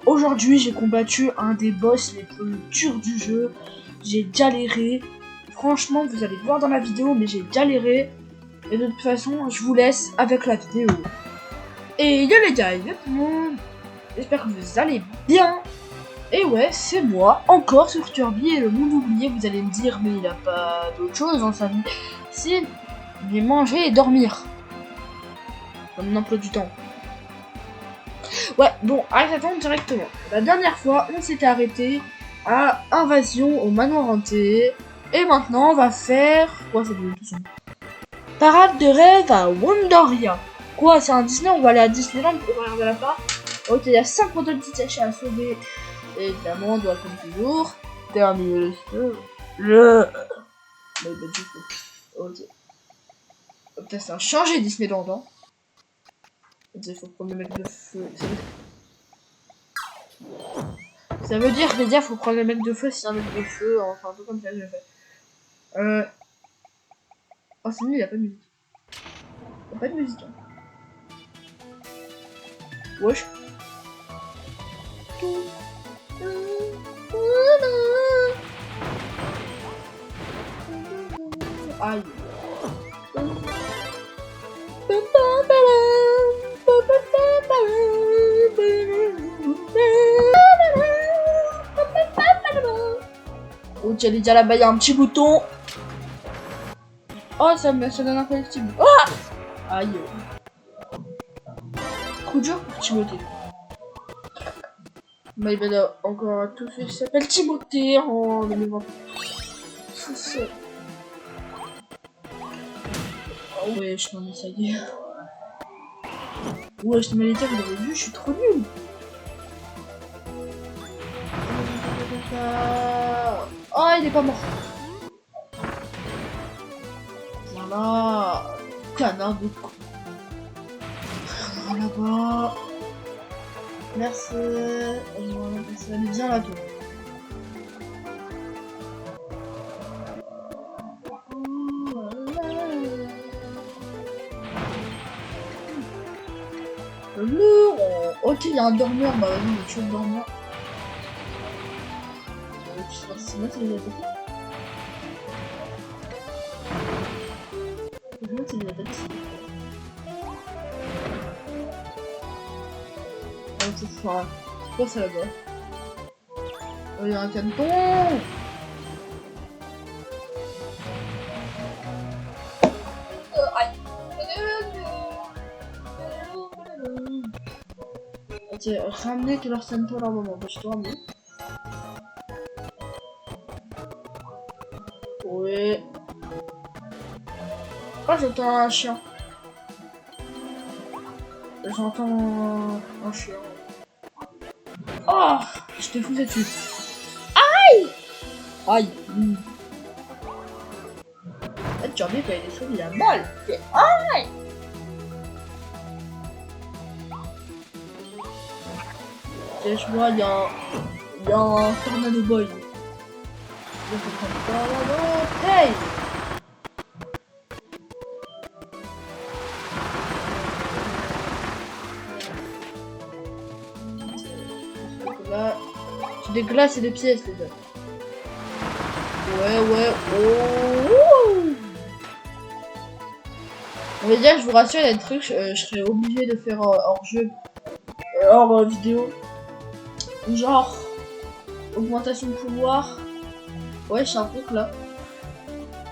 aujourd'hui j'ai combattu un des boss les plus durs du jeu. J'ai galéré. Franchement, vous allez voir dans la vidéo, mais j'ai galéré. Et de toute façon, je vous laisse avec la vidéo. Et yo les gars, yo tout le monde. J'espère que vous allez bien. Et ouais, c'est moi, encore sur Kirby et le monde oublié. Vous allez me dire, mais il a pas d'autre chose dans sa vie. Si, il est manger et dormir. Comme un emploi du temps. Ouais, bon, arrêtons directement. La dernière fois, on s'était arrêté à Invasion au manoir hanté. Et maintenant, on va faire... Quoi, c'est de toute façon. Parade de rêve à Wondoria. Quoi, c'est un Disney? On va aller à Disneyland pour regarder la part. Ok, il y a 5 motos de détachés à sauver. Et évidemment, on doit, comme toujours, terminer le... Ok. Putain, ça a changé Disneyland, hein. Il faut prendre le mec de feu. Ça veut dire, les gars, faut prendre le mec de feu si c'est un mec de feu. Enfin, un peu comme ça, je fais. Oh, c'est nul, il a pas de musique. Il a pas de musique, hein. Wesh. Aïe. Ok, les gars, là-bas, il y a un petit bouton. Oh, ça donne un collectible. Ah, aïe. Coup dur pour Timothée. My bad, encore un tout fait. Il s'appelle Timothée en 2020. C'est ça. Oh, ouais, je m'en ai, ça y est. Ouais, je te m'allais dire, vous l'avez vu, je suis trop nul. Oh, il est pas mort. Voilà. Canard de con. Là-bas. Merci. Ça allait bien là, toi. Ok, il y a un dormeur. Bah, vas-y, on va tuer le dormeur. C'est moi qui les attaque. C'est moi qui les attaque. C'est ça. C'est quoi ça là-bas? Oh, il y a un caneton. Ok, ramenez tout leur centaure à un moment. Je te ramène. Oui. Oh, j'entends un chien. J'entends un chien. Oh, je te fous dessus. Aïe. Aïe. Tu as vu quand il est sauvé, il a mal. Aïe. Et je vois, il y a un tornado boy. Hey. Là, j'ai des glaces et des pièces, les gars. Ouais. Oh. Mais déjà, je vous rassure, il y a des trucs, je serais obligé de faire hors jeu, hors vidéo. Genre, augmentation de pouvoir. Ouais, j'ai un truc là.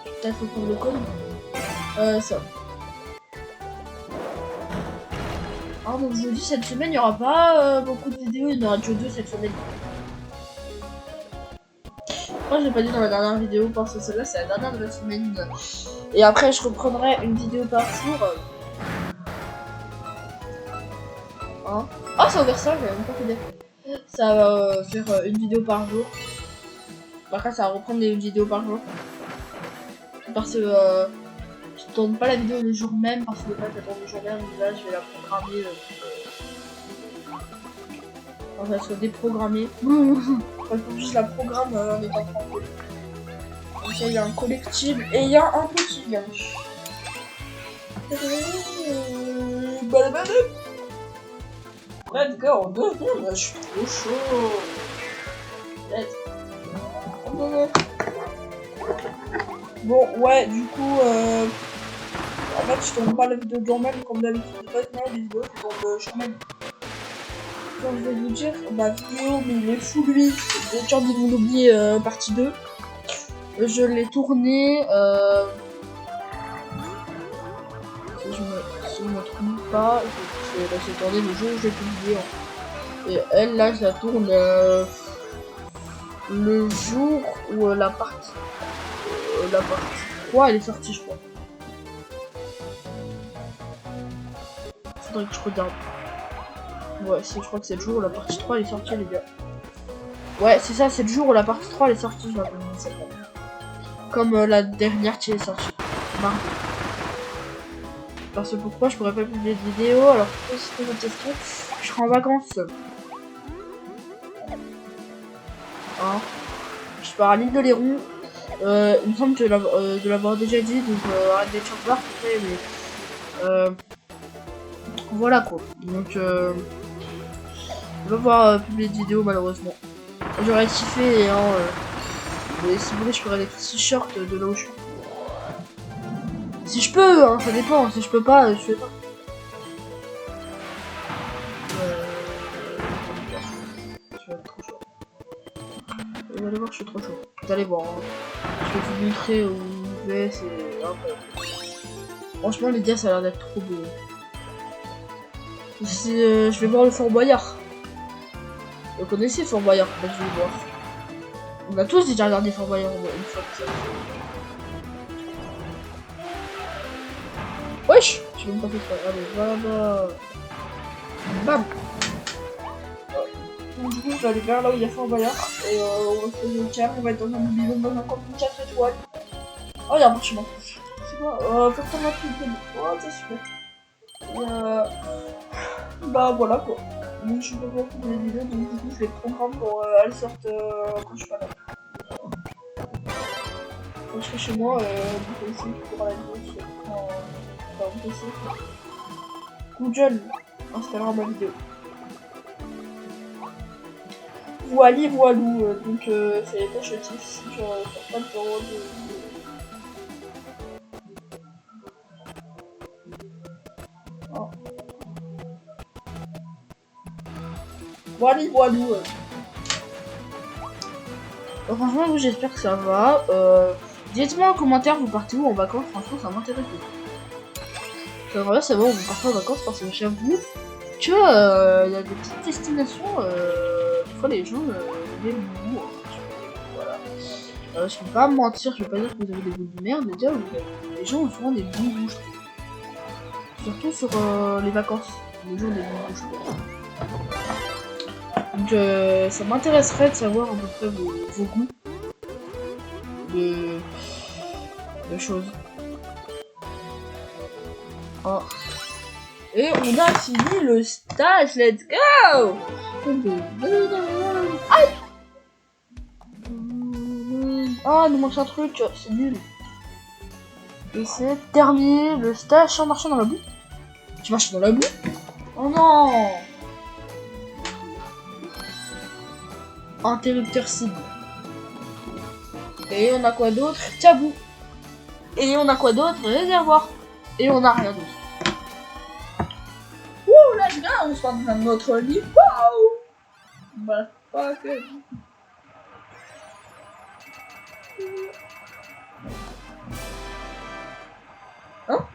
Peut-être faut prendre le code. Ça. Alors, donc je vous dis, cette semaine, il n'y aura pas beaucoup de vidéos, il y en aura que 2 cette semaine. Moi, je l'ai pas dit dans la dernière vidéo parce que celle-là, c'est la dernière de la semaine. Et après, je reprendrai une vidéo par jour. Hein? Ah, ça a ouvert ça, j'avais même pas fait gaffe. Ça va faire une vidéo par jour. Après, ça va reprendre des vidéos par jour. Parce que je tourne pas la vidéo le jour même, parce que pas j'attends le jour même, là je vais la programmer. Enfin, elle soit déprogrammée. Enfin, il faut juste la programme en étant tranquille. Donc il y a un collectible et il y a un petit gars. Let's go, 2 secondes, je suis trop chaud. Let's go. Bon, ouais, du coup, en fait, je tourne pas la vidéo de journal comme d'habitude. En fait, non, les vidéos, je tourne journal. Comme je vais vous dire, ma vidéo, mais il est fou lui. Le temps de mon oublier, partie 2. Je l'ai tourné, si je me trompe pas, j'ai tourné le jour où j'ai publié. Et elle, là, je la tourne le jour où la partie 3 elle est sortie, je crois. Faudrait que je regarde. Ouais, je crois que c'est le jour où la partie 3 elle est sortie, les gars. Ouais, c'est ça, c'est le jour où la partie 3 elle est sortie, je l'appelle. Comme la dernière qui est sortie. Mardi. Parce que pourquoi je pourrais pas publier de vidéo alors que c'était votre question, je serai en vacances. Hein, je pars à l'île de Léron. Il me semble de l'avoir déjà dit, donc arrête d'être sur barre, mais voilà quoi. Donc je vais pouvoir publier de vidéo malheureusement. J'aurais kiffé, hein, mais si vous voulez je ferai des t-shirts de là où je suis. Si je peux, hein, ça dépend, si je peux pas, je fais pas. Je vais être trop chaud. Vous allez voir, je suis trop chaud. Vous allez voir, hein. Je vais vous montrer où je vais, c'est incroyable. Franchement, les gars, ça a l'air d'être trop beau. Je vais voir le Fort Boyard. Vous connaissez Fort Boyard, je vais le voir. On a tous déjà regardé Fort Boyard une fois que ça. Wesh, j'ai même pas fait ça. Allez, voilà. Bam. Donc du coup, je vais aller vers là où il y a Fort Boyard. Et on va se poser au calme, on va être dans un bidon dans un camping 4 étoiles. Oh, il y a un bâtiment. C'est quoi faut prendre un truc de... Oh, c'est super. Bah voilà quoi. Donc je peux voir toutes les vidéos, donc du coup je les programme pour elles sortent quand je suis pas là. Quand je serai chez moi, du PC, tu pourras la vidéo sur mon PC. Google installera ma vidéo. Voili voilou, donc c'est pas chétif sur pas de euros de... Oh. Voili voilou. Franchement, j'espère que ça va. Dites-moi en commentaire, vous partez où en vacances? Franchement, ça m'intéresse beaucoup. J'aimerais savoir où vous partez en vacances parce que j'avoue que y a des petites destinations. Des fois, les gens les goûts. Voilà. Je vais pas me mentir, je vais pas dire que vous avez des goûts de merde, mais déjà, les gens ont souvent des bons goûts. Surtout sur les vacances. Les gens ont des bons goûts. Donc ça m'intéresserait de savoir à peu près vos goûts de choses. Oh. Et on a fini le stage, let's go! Aïe! Ah, il nous manque un truc, c'est nul. Et c'est terminé le stage sans marcher dans la boue. Tu marches dans la boue? Oh non! Interrupteur cible. Et on a quoi d'autre? Tabou. Et on a quoi d'autre? Réservoir. Et on a rien d'autre. Ouh, là, gars, on se voit dans notre lit. Waouh! Bah, pas que... Hein?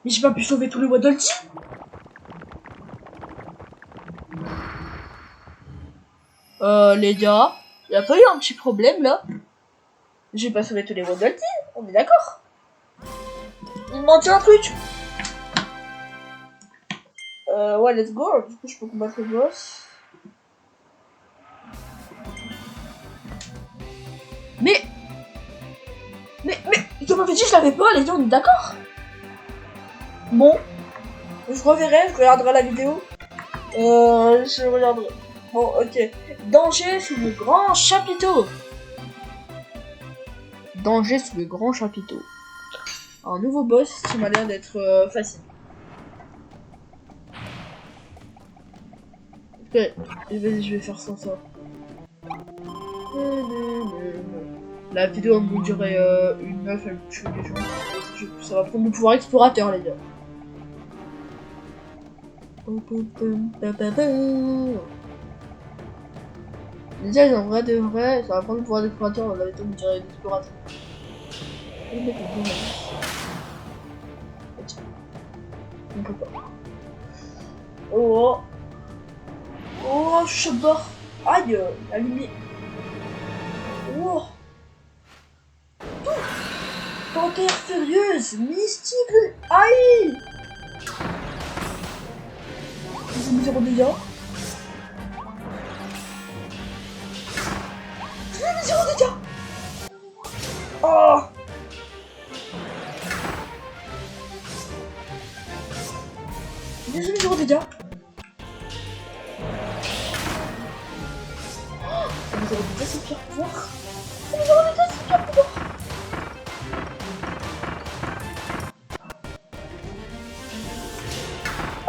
Mais j'ai pas pu sauver tous les Waddle Dee. Les gars, y a pas eu un petit problème là? J'ai pas sauvé tous les Waddle Dee, on est d'accord? Il me manque un truc. Ouais, let's go. Du coup, je peux combattre le boss. Mais je m'avais dit que je l'avais pas, les gars, on est d'accord? Bon, je reverrai, je regarderai la vidéo. Je regarderai. Bon, ok. Danger sous le grand chapiteau. Danger sous le grand chapiteau. un nouveau boss qui m'a l'air d'être facile. Ok, vas-y, je vais faire sans ça. La vidéo va me durer une meuf, elle tue des gens. Ça va prendre le pouvoir explorateur, les gars. Déjà, en vrai de vrai, ça va prendre le pouvoir d'explorateur, on avait me durer d'explorateur. On peut pas. Oh! Oh, je suis bord. Aïe, la lumière. Oh! Panthère furieuse, mystique. Aïe! J'ai mis 0 dégâts. J'ai mis 0 dégâts. Oh! J'ai mis 0 dégâts. Mais 0 dégâts, c'est pire pouvoir. Mais 0 dégâts, c'est pire pouvoir.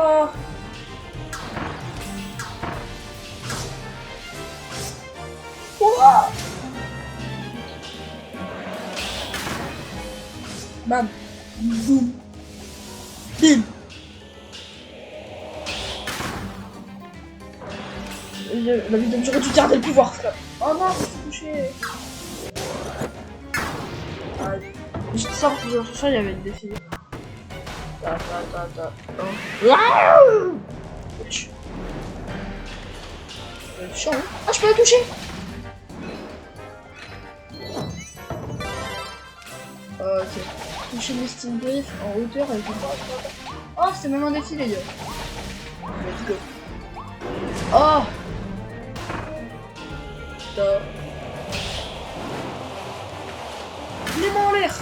Oh! Oh! Bam! Boum! Bim! La vie de j'aurais dû garder le pouvoir, frère. Oh non, je suis touché. Ah, je sors, il y avait le défi. Chiant, hein. Ah, je peux la toucher. Ok. Toucher le Steam Brief en hauteur avec une barre. Oh, c'est même un défi, les gars. Let's go. Oh. Putain. Les mains en l'air.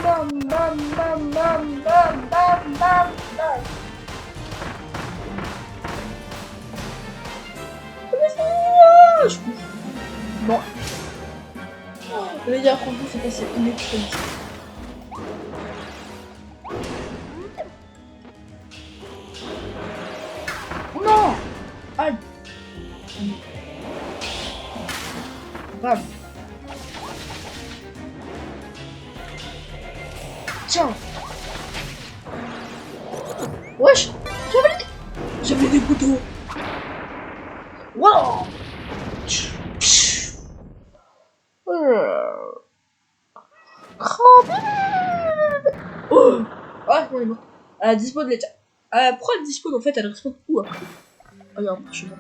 Bam, bam, bam, bam, bam, bam, bam, bam. Bon. Les gars, franchement, c'est passé électronique. Non. Aïe. Bam. Tiens. Wesh. J'avais des couteaux. Wow. Oh. Ah, on est mort. À la dispo de l'état. Pourquoi elle dispose en fait? Elle respawn où après? Ah, il y a un parchemin.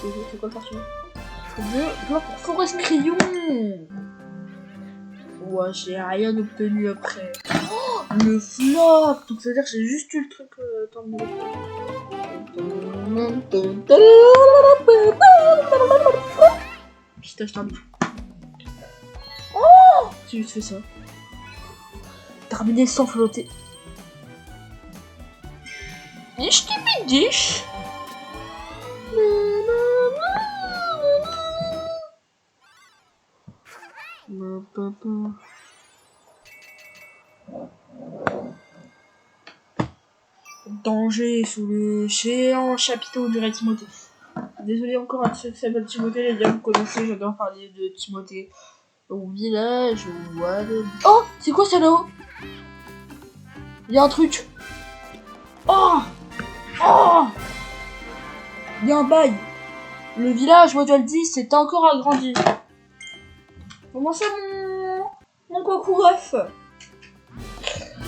C'est quoi le parchemin? Gloire pour Forest Crayon. Ouais, j'ai rien obtenu après. Oh, le flop. Donc ça veut dire que j'ai juste eu le truc temps de putain, je t'en dis. Oh, j'ai juste fait ça. Terminé sans flotter. Niche qui me diche. Danger sous le géant chapiteau du roi Timothée. Désolé encore à ceux qui s'appellent Timothée, les gars, vous connaissez, j'adore parler de Timothée. Au village, oh, c'est quoi ça là-haut? Il y a un truc. Oh! Oh! Il y a un bail. Le village, moi je le dis, c'est encore agrandi. Comment ça, mon coucou ref?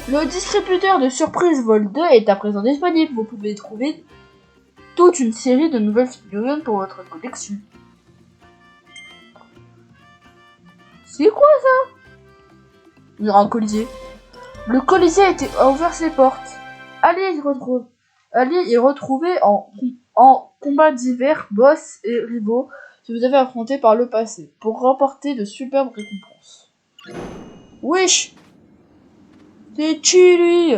Le distributeur de surprise Vol 2 est à présent disponible. Vous pouvez trouver toute une série de nouvelles figurines pour votre collection. C'est quoi ça? Il y aura un colisée. Le colisée a ouvert ses portes. Allez y retrouver en combats divers, boss et rivaux que vous avez affrontés par le passé pour remporter de superbes récompenses. Wesh! T'es chi lui?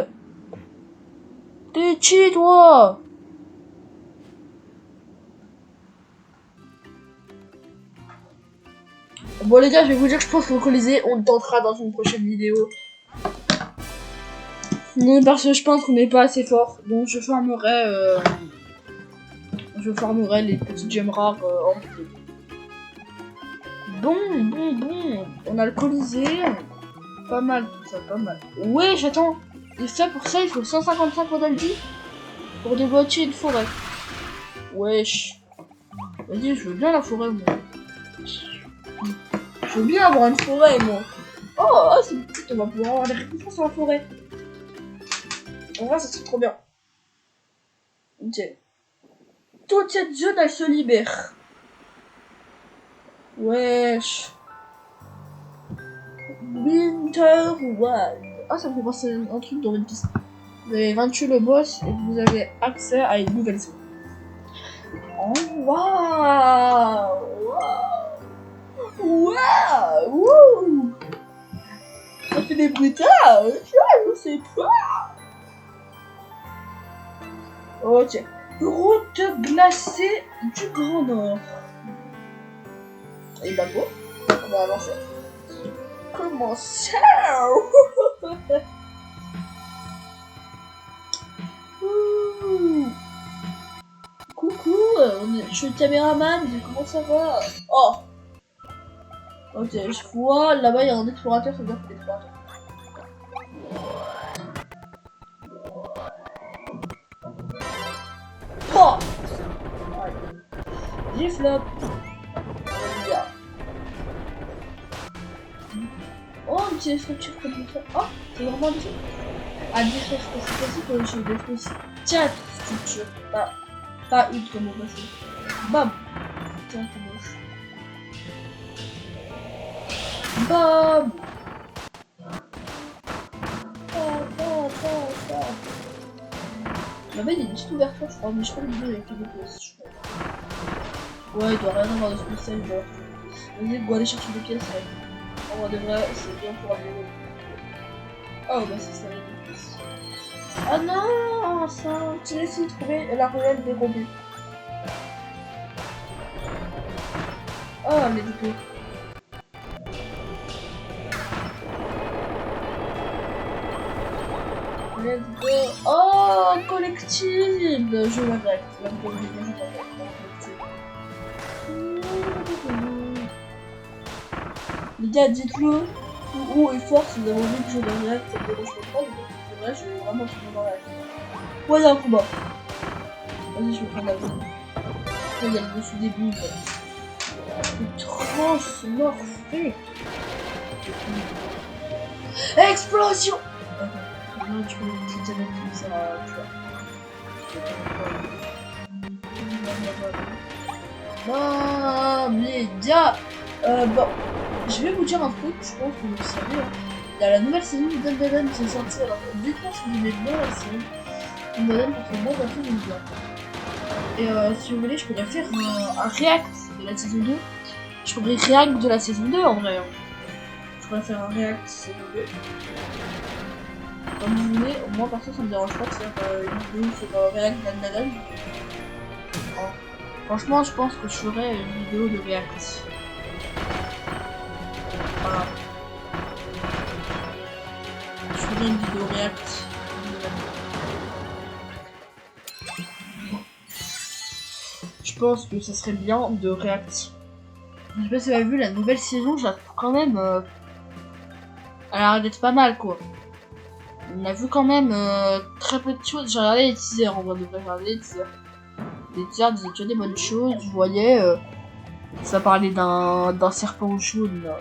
T'es chi toi? Bon les gars, je vais vous dire que je pense qu'au Colisée, on le tentera dans une prochaine vidéo. Non, parce que je pense qu'on n'est pas assez fort. Donc je farmerai les petites gemmes rares en plus. Bon. On a le Colisée. Pas mal tout ça, pas mal. Ouais, j'attends. Et ça, pour ça, il faut 155 Rodaldi pour débloquer une forêt. Wesh. Vas-y, je veux bien la forêt, moi. Je veux bien avoir une forêt, moi. Oh, c'est petit, on va pouvoir avoir des récompenses sur la forêt. En vrai, ça serait trop bien. Ok. Toute cette zone, elle se libère. Wesh. Winter Wild. Ah, ça me fait penser à un truc dans One Piece. Vous avez vaincu le boss et vous avez accès à une nouvelle zone. Oh, waouh! Waouh! Ça fait des bruitages! Je sais pas! Ok. Route glacée du Grand Nord. Et bah bon, on va avancer. Comment ça? Coucou, je suis le caméraman, comment ça va? Oh! Ok, je vois, là-bas il y a un explorateur, ça veut dire que c'est l'explorateur. Oh! J'ai flop. Oh, une petite structure comme ça. Oh, c'est vraiment des choses. À dire que c'est possible pour les choses de plus. 4 structures. Pas une comme on va faire. Bam! Tiens, c'est moche. Bam! Là-bas, il y a une petite ouverture, je crois, mais je crois que le vidéo avec les pièces, je crois. Ouais, il doit rien avoir de spécial, il doit avoir des pièces. Vas-y, go aller chercher des pièces, ouais. En vrai de vrai, c'est bien pour aller. Oh, bah c'est ça, les pièces. Ah non, ça, tu laisses trouver la ruelle dérobée. Oh, les deux. Let's go. Oh, collective. Je m'arrête. La les gars, dites-le haut et fort si vous avez envie que je le réacte. Ça me dérange pas. C'est vrai, je vais vraiment tout le monde en réacte. Ouais, il y a un combat. Vas-y, je vais prendre la zone. Il y a le dessus des bulles. Le transmorphé. Explosion. Non, tu peux tout avec comme ça, tu vois. Bam, les gars. Bon, je vais vous dire un truc, je pense que vous le savez. Hein. Il y a la nouvelle saison de Dandadan qui est sortie. Alors, dites-moi si vous aimez bien la série Dandadan parce que moi, perso, j'aime bien. Et si vous voulez, je pourrais faire un react de la saison 2. Je pourrais react de la saison 2 en vrai. Hein. Je pourrais faire un react saison 2. Comme vous voulez, moi perso ça me dérange pas de faire une vidéo sur React Dandadan. Franchement, je pense que je ferai une vidéo de React. Voilà. Je ferai une vidéo React. Je pense que ça serait bien de React. Je sais pas si vous avez vu la nouvelle saison, je la trouve quand même. Elle a l'air d'être pas mal quoi. On a vu quand même très peu de choses. J'ai regardé les teasers, on va devrait regarder les teasers. Les teasers disaient que des bonnes choses. Je voyais, ça parlait d'un serpent jaune là.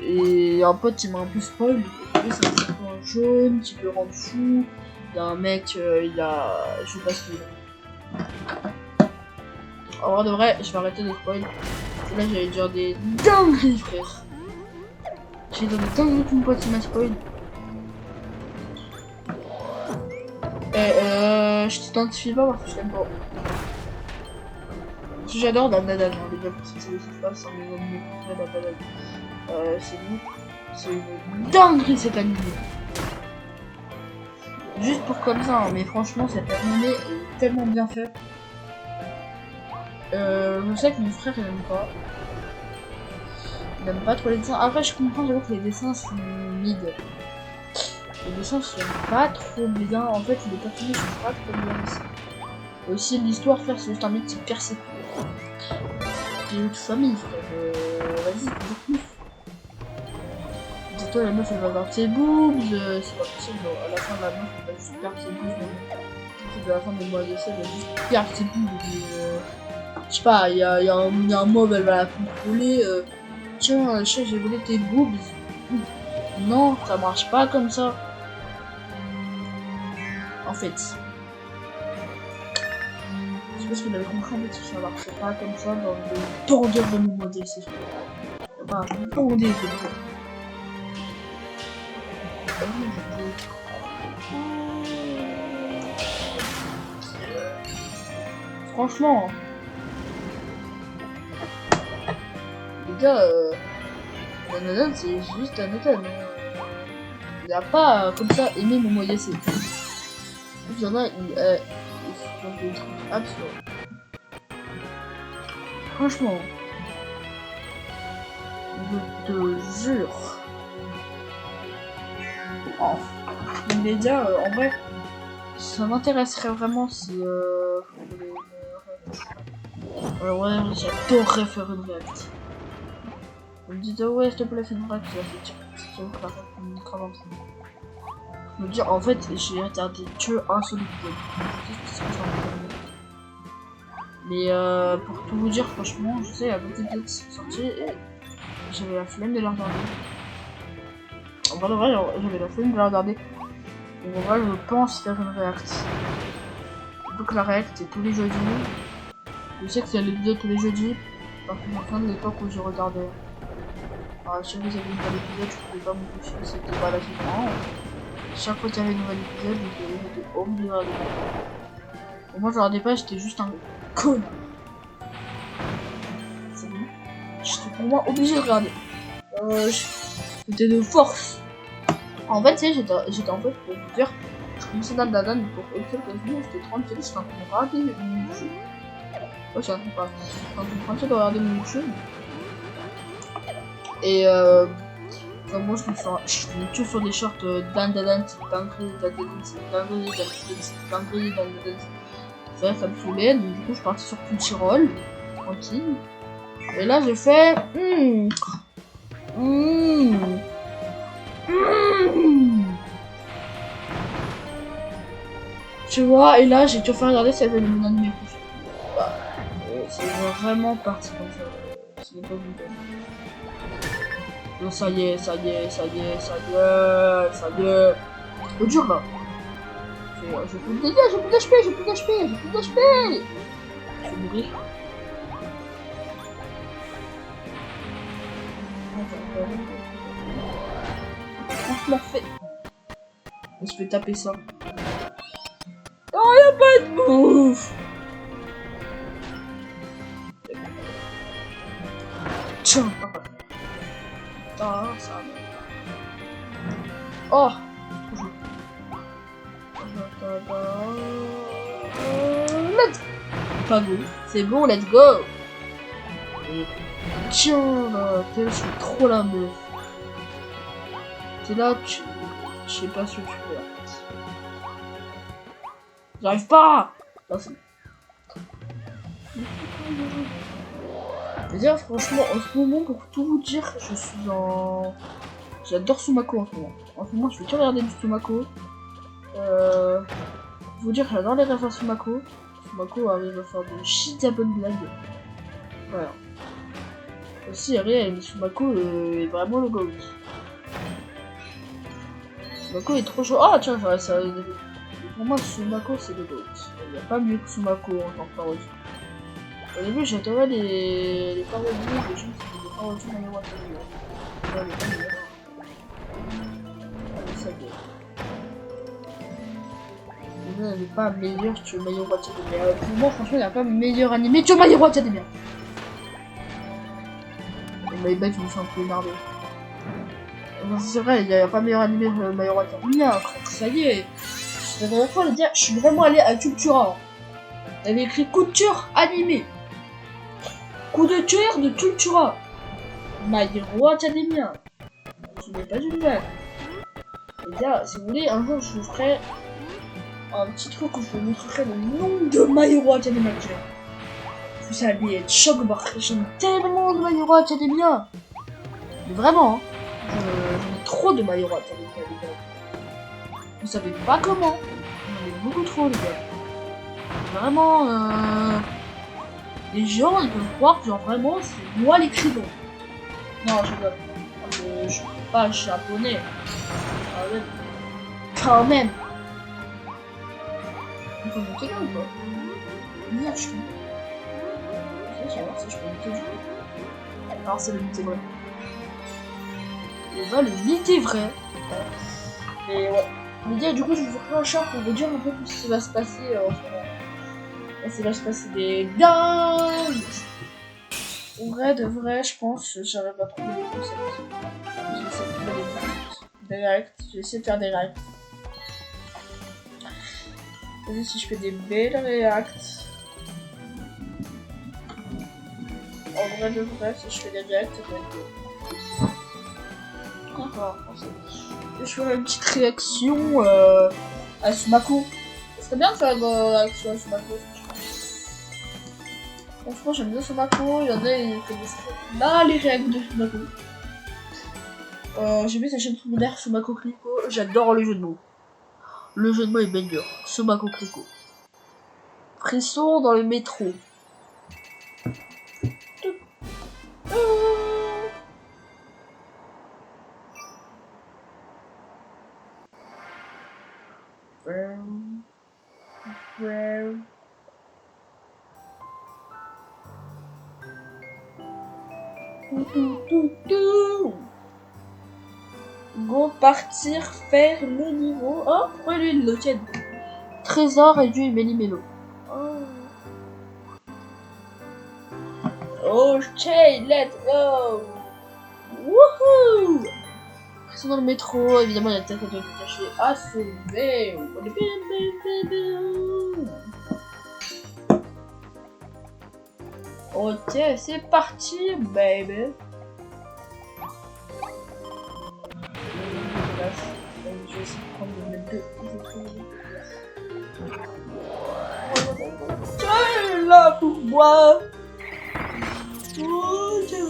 Et un pote qui m'a un peu spoil. C'est un serpent jaune qui peut rendre fou. Il y a un mec, il a. Je sais pas ce qu'il est. En vrai de vrai, je vais arrêter de spoil. Là j'allais dire des dingueries, frère. J'ai dit des dingueries pour mon pote qui m'a spoil. Je t'identifie pas parce que je t'aime pas. Parce que j'adore Dandadan, hein, les gars, parce que c'est les pas sans mes animés préférés Dandadan. C'est une dinguerie cet animé. Juste pour comme ça, hein, mais franchement cet animé est tellement bien fait. Je sais que mon frère il aime pas. n'aime pas trop les dessins. Après, je comprends j'avoue que les dessins sont mid. Les dessins sont pas trop bien. En fait, les personnages sont pas trop bien aussi. Et aussi, l'histoire, frère, c'est juste un mec qui perd ses couilles. J'ai eu de famille, frère. Vas-y, toujours plus. Dis-toi, la meuf, elle va avoir ses boobs. C'est pas possible. À la fin, la meuf, elle va juste perdre ses boobs. À la fin de mois d'essai, elle va juste perdre ses boobs. Je sais pas, il y a un mob, elle va la contrôler. Tiens, chat, j'ai volé tes boobs. Non, ça marche pas comme ça. En fait. Je sais pas si vous l'avez compris, en fait, ça marche pas comme ça dans le tordeur de mon modèle, c'est sûr. Enfin, tordeur de franchement, les gars, Danadon, c'est juste Danadon. Il a pas comme ça aimé mon modèle, c'est il y en a, ils font des trucs absurdes. Franchement, je te jure. Oh. Donc déjà, en vrai, ça m'intéresserait vraiment si ouais, j'adorerais faire une react. Vous me dites, ouais, s'il te plaît, fais une react, je me dire, en fait, j'ai regardé que un seul épisode. Mais pour tout vous dire, franchement, je sais, il y a beaucoup d'épisodes qui sont sortis et j'avais la flemme de les regarder. En vrai, j'avais la flemme de les regarder. Donc en vrai, je pense faire une react. Donc la react, c'est tous les jeudis. Je sais que c'est l'épisode tous les jeudis. Par contre, à la fin de l'époque où je regardais. Alors, si vous avez une nouvelle épisode, je pouvais pas me coucher, c'était pas la suite. Chaque fois qu'il y avait un nouvel épisode, j'étais obligé de regarder. Pour moi, je regardais pas, j'étais juste un con. C'est bon. J'étais pour moi obligé de regarder. J'étais de force. En fait, tu sais, j'étais en fait, pour vous dire, je commençais dans la dame pour une seule quasiment, j'étais tranquille, j'étais en train de regarder mon YouTube. Ouais, j'étais en train de regarder mon YouTube. Et enfin, moi je me tue sur des shorts dinguerie. Ça me saoulait, donc du coup je suis partie sur Crunchyroll, tranquille. Et là j'ai fait tu vois, et là j'ai tout fait regarder si elle avait mon anime préféré. Bah, c'est vraiment parti comme ça. C'est pas vous. Non, ça y est. C'est dur là. J'ai plus d'HP. Je vais mourir. Franchement fait. On se fait taper ça. Oh, y'a pas de bouffe. Tiens. Ah, ça va. Oh. Let's pas go. C'est bon, let's go. Et tiens là, je suis trop la meuf. C'est là, je sais pas ce que tu fais en fait. J'arrive pas. Dire franchement, en ce moment, pour tout vous dire, je suis en... J'adore Sumako en ce moment. En ce moment, je fais que regarder du Sumako. Vous dire, j'adore les rêves à Sumako. Sumako arrive à faire de shit à bonne blague. Voilà. Aussi, réel, Sumako est vraiment le GOAT. Sumako est trop chaud. Ah, tiens, ça... Pour moi, Sumako, c'est le GOAT. Il n'y a pas mieux que Sumako en tant que parodie. Au début, j'adorais les parodies de gens qui faisaient des parodies dans les Wattpad. Ouais, les pas meilleurs. Allez, ça vient. Elle n'est pas meilleure que My Hero Academia. Pour moi, franchement, il n'y a pas meilleur animé que My Hero Academia. Mais bête, je me suis un peu énervé. C'est vrai, il n'y a pas meilleur animé que My Hero Academia. Ça y est. La dernière fois, je suis vraiment allé à Cultura. Il y avait écrit couture animé. Coup de cœur de Cultura. My Hero Academia. Ce n'est pas une blague. Les gars, si vous voulez, un jour je vous ferai un petit truc où je vous montrerai le nombre de My Hero Academia que j'ai. Vous allez être choc barre. J'aime tellement de My Hero Academia. Mais vraiment, hein. J'en ai trop de My Hero Academia, les gars. Vous savez pas comment. J'en ai beaucoup trop, les gars. Vraiment, les gens, ils peuvent croire que genre vraiment, c'est moi l'écrivain. Non, je rigole. Je suis pas japonais. Ah ouais. Quand même. On peut monter là ou pas? Merde, je suis. Je vais voir si je peux monter du coup. Alors c'est le mythe vrai. Et bah le mythe est vrai. Et ouais. Les gars, du coup je vous ferai un chat pour vous dire un peu ce qui va se passer en ce moment. Et ça va se passer des dingues. En vrai de vrai, je pense, j'arrive à trouver des concepts. Je vais essayer de trouver des directs. Je vais essayer de faire des reacts. Vas-y, si je fais des belles reacts. En vrai de vrai, si je fais des reacts, ça va être beau. D'accord, je ferai une petite réaction à Sumako. Ce serait bien de faire une réaction à Sumako. Franchement, j'aime bien Sumako. Il y en a qui connaissent là les réacts de Sumako. J'ai vu sa chaîne secondaire Sumako Clico. J'adore le jeu de mots. Le jeu de mots est banger. Sumako Clico. Frisson dans le métro. Go partir faire le niveau. Oh, pourquoi lui il le tient? Trésor et du Méli-Mélo. Oh, okay, let's go. Wouhou. Ils sont dans le métro, évidemment il y a peut-être un truc caché à sauver. Ok, c'est parti, baby. Je vais essayer de prendre le mettre deux. Tu es là pour moi. Oh, j'ai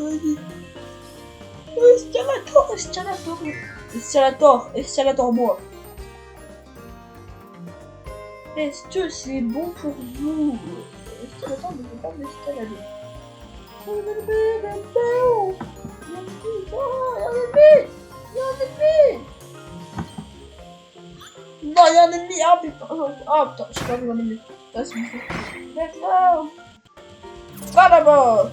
Escalator moi. Est-ce que c'est bon pour vous? Escalator ne peut pas m'escalader. Non, il y a un ennemi. Ah putain. Ah putain, j'ai pas vu un ennemi. Ah, c'est bon. Let's go. Va d'abord.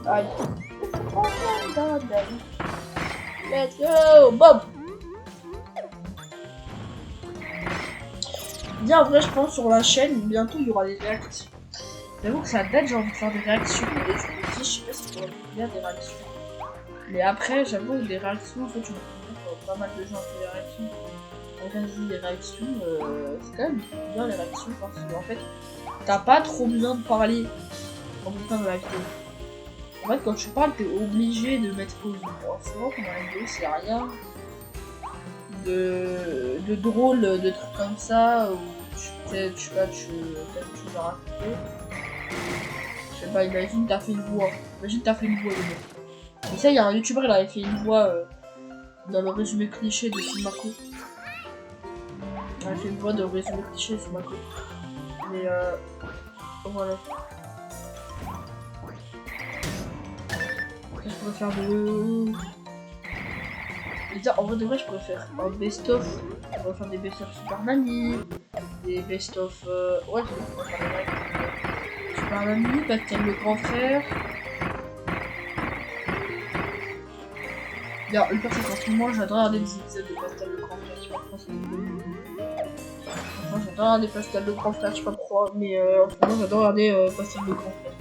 Aïe. Let's go, Bob. Bien, en vrai, je pense sur la chaîne, bientôt il y aura des réactions. J'avoue que ça date, j'ai envie de faire des réactions. Et je me dis, je sais pas si on va faire des réactions. Mais après, j'avoue, des réactions, en fait, je me dis, pas mal de gens font des réactions. Vas-y, les réactions, c'est quand même bien les réactions parce qu'en fait, t'as pas trop besoin de parler en même temps de la vidéo. En fait, quand tu parles, t'es obligé de mettre pause. Alors, souvent, pendant la vidéo, c'est rien de drôle, de trucs comme ça, où tu vas raconter. Je sais pas, imagine, t'as fait une voix. Imagine, t'as fait une voix, les mecs. Et ça, il y a un youtubeur, il avait fait une voix dans le résumé cliché de Sumako. Il a fait une voix de résumé cliché de Sumako. Mais voilà. Je pourrais faire de... En vrai de vrai, je pourrais faire un best-of. On pourrait faire des best-of Super Nani, des best-of... Ouais, je pourrais faire des règles. Super Nani, Pascal le grand frère. Bien, le perso, en ce moment, j'adore regarder des épisodes de Pascal le grand frère. Je sais pas pourquoi c'est une enfin, j'adore regarder Pascal le grand frère, je sais pas pourquoi, mais en ce moment, j'adore regarder Pascal le grand frère.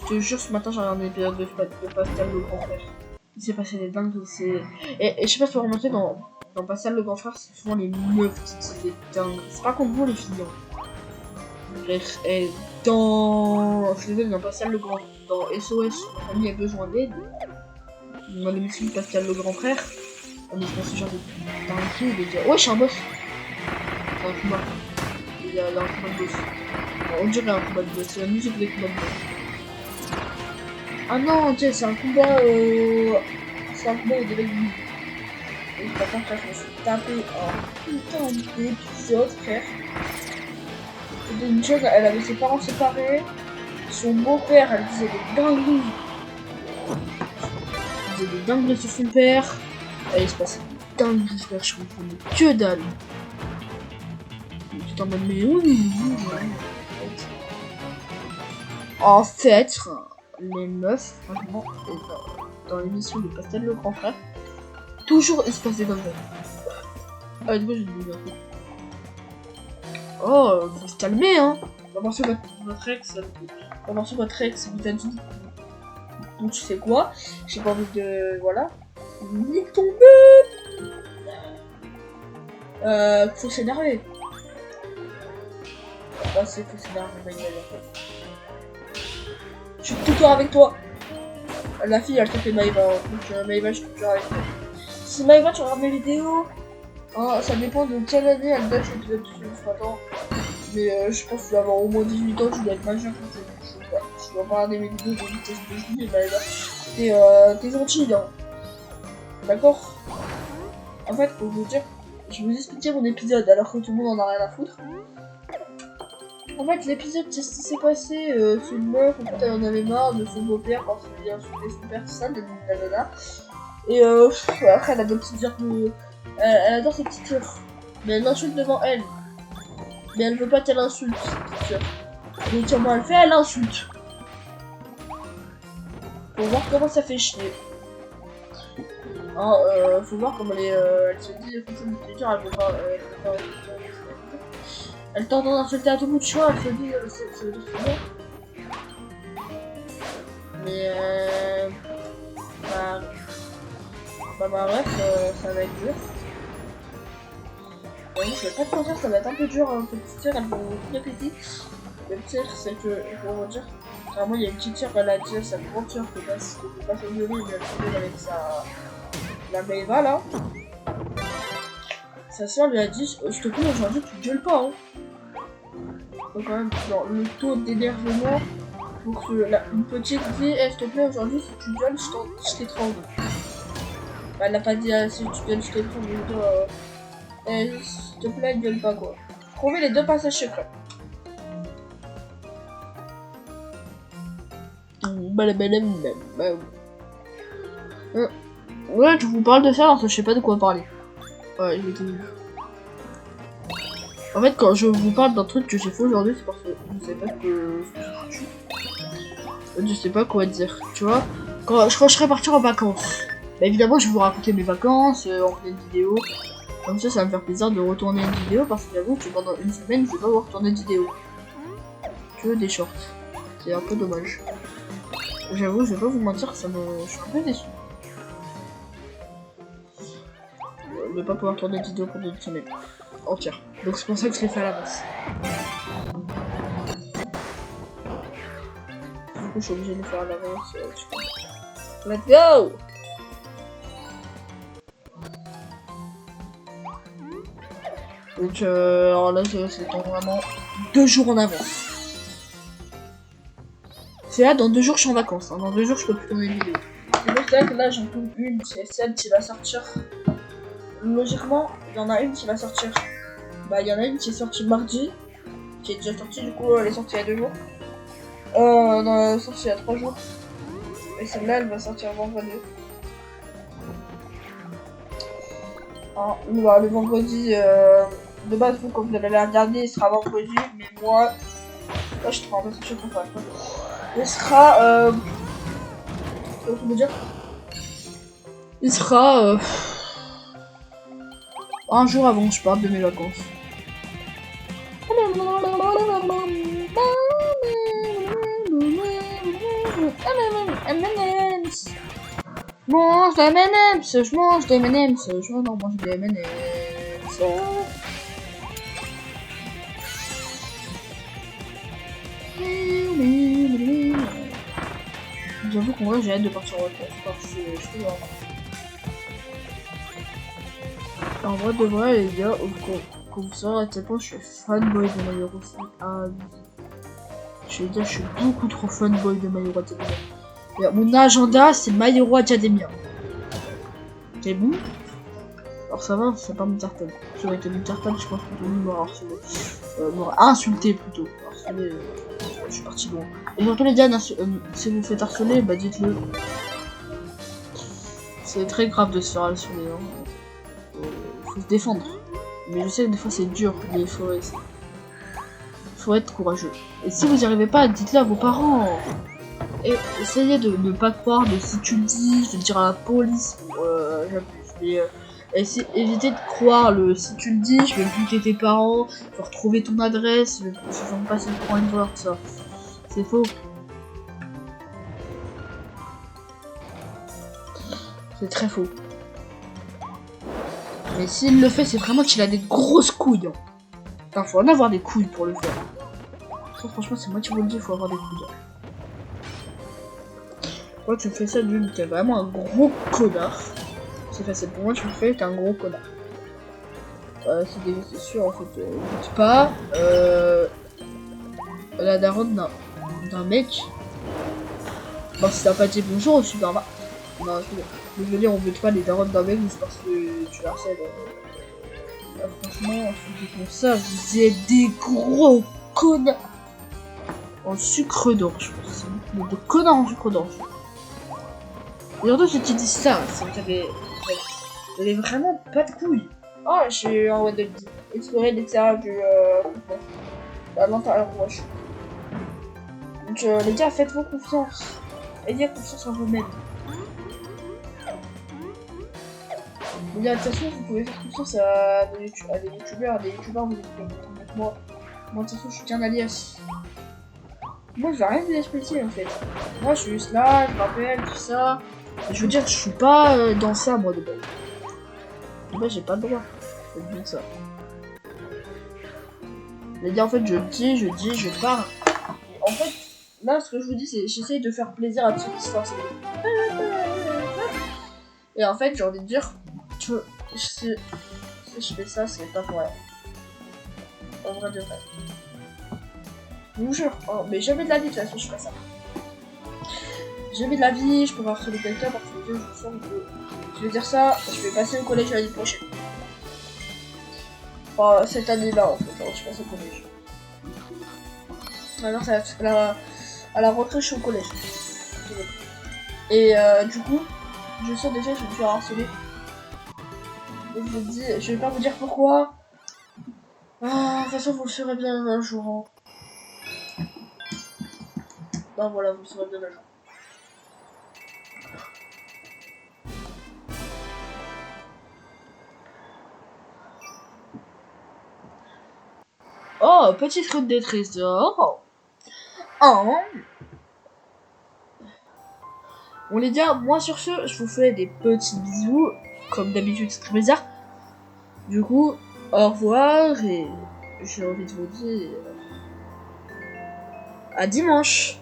Je te jure, ce matin, j'ai regardé l'épisode de Pascal le grand frère. Il s'est passé des dingues, et je sais pas si vous remarquez, dans Pascal le grand frère, c'est souvent les meufs qui disent des dingues. C'est pas comme vous les filles. Et dans... Je dans Pascal le Grand. Dans SOS, ma famille a besoin d'aide. Dans l'émission de Pascal le Grand Frère. On est ce genre de... Dans un film, il est déjà... Ouais, je suis un boss. C'est un combat. Il y a un combat de boss. On dirait un combat de boss. C'est la musique des combats de boss. Ah non, tu sais, c'est un combat... C'est un combat au début du... Et par contre, là, je me suis tapé un putain d'épisode, frère. C'était une chose, elle avait ses parents séparés. Son beau-père, elle disait des dingueries. Elle disait des dingueries sur son père. Et il se passait des dingueries, frère. Je comprenais que dalle. J'étais en mode, mais oui. En fait, les meufs, franchement, dans l'émission de Pascal le Grand Frère, toujours il se passe des dingueries. Ah, du coup, j'ai dit un peu. Oh, faut se calmer, hein. D'abord sur votre ex, votre ex vous a dit. Donc tu sais quoi, j'ai pas envie de... Voilà. Nique ton but. Faut s'énerver. Ah, c'est faut s'énerver, ma gueule, en fait. Je suis tout le temps avec toi. La fille, elle s'appelle Maïva, donc Maïva, je suis toujours avec toi. Si Maïva, tu regardes mes vidéos, hein, ça dépend de quelle année elle date l'épisode de ce matin. Mais je pense que tu dois avoir au moins 18 ans, tu dois être majeur quand tu dois pas regarder mes vidéos de vitesse de vie, et Maïva. T'es gentil, hein. D'accord? En fait, pour vous dire, je vais vous expliquer mon épisode alors que tout le monde en a rien à foutre. En fait, l'épisode, c'est ce qui s'est passé. C'est une meuf, en fait, elle en avait marre de son beau-père parce qu'il a insulté son père, tout ça, nanana. Et après, elle a des petites heures de. Elle adore ses petites sœurs. Mais elle l'insulte devant elle. Mais elle veut pas qu'elle insulte, cette petite sœur. Donc, comment elle fait? Elle insulte. Faut voir comment ça fait chier. Hein, faut voir comment elle se dit, elle veut pas. Elle tente d'insulter à tout bout de choix, elle se dit, c'est bon. Mais bref, ça va être dur. Oui, je vais pas te mentir, ça va être un peu dur, hein, cette petite sœur, elle va vous répéter. Le pire, c'est que, je vais vous dire, vraiment, il y a une petite sœur, elle a dit à sa grande sœur que pas se violer, mais elle se viole avec la Maïva, là. Sa sœur lui a dit, s'il te plaît, aujourd'hui, tu gueules pas, hein. Donc quand même, genre, le taux d'énervement pour que une petite dit, s'il te plaît, aujourd'hui, si tu gueules, je t'étrangle. Bah, elle n'a pas dit, si tu gueules, je t'étrangle, je veux dire, s'il te plaît, gueule pas, quoi. Trouvez les 2 passages secrets. Ouais, je vous parle de ça parce que je sais pas de quoi parler. Ouais, je vais En fait, quand je vous parle d'un truc que j'ai fait aujourd'hui, c'est parce que je sais pas que je sais pas quoi dire, tu vois. Quand je serai parti en vacances, bah évidemment, je vais vous raconter mes vacances en pleine vidéo. Comme ça va me faire plaisir de retourner une vidéo parce que j'avoue que pendant une semaine, je vais pas vous retourner de vidéo. Que des shorts. C'est un peu dommage. J'avoue, je vais pas vous mentir, je suis un peu déçu. De pas pouvoir tourner de vidéo pendant une semaine entière. Donc c'est pour ça que je l'ai fait à l'avance. Du coup, je suis obligé de le faire à l'avance. Let's go! Donc, alors là, c'est dans vraiment 2 jours en avance. C'est là, dans 2 jours, je suis en vacances. Hein. Dans 2 jours, je peux plus tourner une vidéo. C'est pour ça que là, j'en tourne une. C'est celle qui va sortir. Logiquement, il y en a une qui va sortir. Bah, il y en a une qui est sortie mardi. Qui est déjà sortie, du coup, elle est sortie il y a 2 jours. Non, elle est sortie il y a 3 jours. Et celle-là, elle va sortir vendredi. Hein, le vendredi, de base, vous, quand vous allez la regarder, il sera vendredi. Mais moi, je suis trop embêtée, je suis trop. Il sera, comment dire? Il sera, un jour avant que je parte de mes vacances. Je mange des M&M's, je mange des M&M's, je vais non manger des M&M's. J'avoue qu'en vrai j'ai hâte de partir en retraite parce que je peux voir. En vrai de vrai les gars, comme vous savez à quel point je suis fanboy de My Hero à je vais dire je suis beaucoup trop fanboy de My Hero Academia. Mon agenda c'est My Hero Academia. C'est bon. Alors ça va, c'est pas mon cartel. Si j'aurais été mon cartel, je pense que tout le monde m'aurait harcelé. M'aurait insulté plutôt. Harcelé, je suis parti loin. Et surtout les gars, si vous faites harceler, bah dites-le. C'est très grave de se faire harceler. Hein. Faut se défendre. Mais je sais que des fois c'est dur, mais il faut être courageux. Et si vous n'y arrivez pas, dites-le à vos parents. Et essayez de ne pas croire, de si tu le dis, je vais dire à la police. J'abuse, mais évitez de croire si tu le dis, je vais buter tes parents, je vais retrouver ton adresse, je vais me passer pour une voleur, ça. C'est faux. C'est très faux. Mais s'il le fait, c'est vraiment qu'il a des grosses couilles. Hein. Enfin, faut en avoir des couilles pour le faire. Ça, franchement, c'est moi qui vous le dis, il faut avoir des couilles. Quand tu fais ça, d'une, t'es vraiment un gros connard. C'est facile pour moi, tu le fais, t'es un gros connard. C'est sûr, en fait, écoute pas. La daronne d'un mec. Bon, si t'as pas dit bonjour au supermarché. Non, je veux dire, on veut pas les daronnes d'un mec juste parce que tu harcèles. Là, franchement, ceux qui font ça, vous êtes des gros connards. En sucre d'orge, je pense. Des connards en sucre d'orge. Et surtout, si tu dis ça, c'est que vous avez vraiment pas de couilles. Oh, j'ai envie de explorer l'extérieur du à l'intérieur roche. Donc les gars, faites-vous confiance. Ayez confiance en vous-même. Les gars, de toute façon, vous pouvez faire confiance à des youtubeurs, vous êtes comme moi. Moi, de toute façon, je suis qu'un alias. Moi, je vais rien vous expliquer en fait. Moi, je suis juste là, je rappelle, tout ça. Je veux dire, je suis pas dans ça, moi, de base. De base, j'ai pas le droit de dire ça. Les gars, en fait, je dis, je parle. En fait, là, ce que je vous dis, c'est j'essaye de faire plaisir à ceux qui se forcent. Et en fait, j'ai envie de dire, si je fais ça, c'est pas pour rien. En vrai de vrai. Je vous jure, oh, mais jamais de la vie, de toute façon, je ferai ça. Jamais de la vie, je peux harceler quelqu'un parce que je sens que je vais dire ça, je vais passer au collège l'année prochaine. Enfin, cette année-là, en fait, je passe au collège. Alors, ça va à la rentrée, je suis au collège. Et du coup, je sens déjà que je vais me faire harceler. Et je me dis, je vais pas vous dire pourquoi. Ah, de toute façon, vous le saurez bien un jour. Hein. Non, voilà, vous le saurez bien un jour. Oh, petite route des trésors. Oh. Bon les gars, moi sur ce, je vous fais des petits bisous. Comme d'habitude, c'est très bizarre. Du coup, au revoir et j'ai envie de vous dire à dimanche.